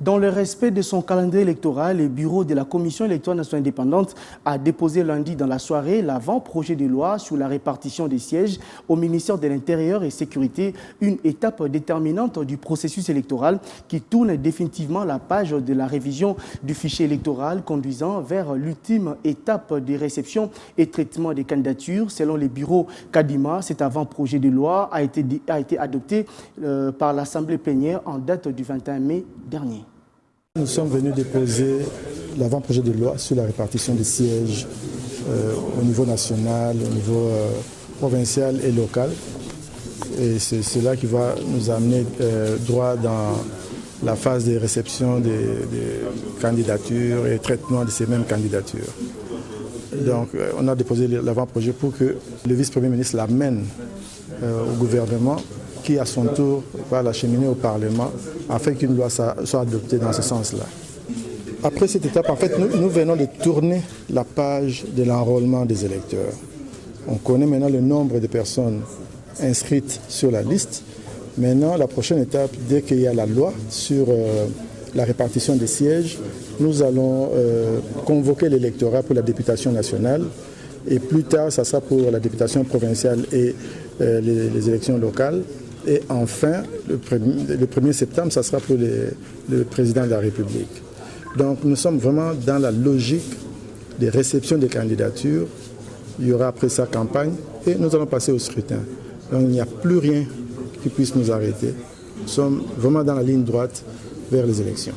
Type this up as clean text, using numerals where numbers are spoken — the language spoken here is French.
Dans le respect de son calendrier électoral, le bureau de la Commission électorale nationale indépendante a déposé lundi dans la soirée l'avant-projet de loi sur la répartition des sièges au ministère de l'Intérieur et Sécurité, une étape déterminante du processus électoral qui tourne définitivement la page de la révision du fichier électoral conduisant vers l'ultime étape de réception et traitement des candidatures. Selon les bureaux Kadima, cet avant-projet de loi a été adopté par l'Assemblée plénière en date du 21 mai dernier. Nous sommes venus déposer l'avant-projet de loi sur la répartition des sièges au niveau national, au niveau provincial et local. Et c'est cela qui va nous amener droit dans la phase de réception des candidatures et traitement de ces mêmes candidatures. Donc on a déposé l'avant-projet pour que le vice-premier ministre l'amène au gouvernement, qui à son tour va l'acheminer au Parlement afin qu'une loi soit adoptée dans ce sens-là. Après cette étape, en fait, nous venons de tourner la page de l'enrôlement des électeurs. On connaît maintenant le nombre de personnes inscrites sur la liste. Maintenant, la prochaine étape, dès qu'il y a la loi sur la répartition des sièges, nous allons convoquer l'électorat pour la députation nationale et plus tard, ça sera pour la députation provinciale et les élections locales. Et enfin, le 1er septembre, ça sera pour le président de la République. Donc nous sommes vraiment dans la logique de réception des candidatures. Il y aura après ça campagne et nous allons passer au scrutin. Donc il n'y a plus rien qui puisse nous arrêter. Nous sommes vraiment dans la ligne droite vers les élections.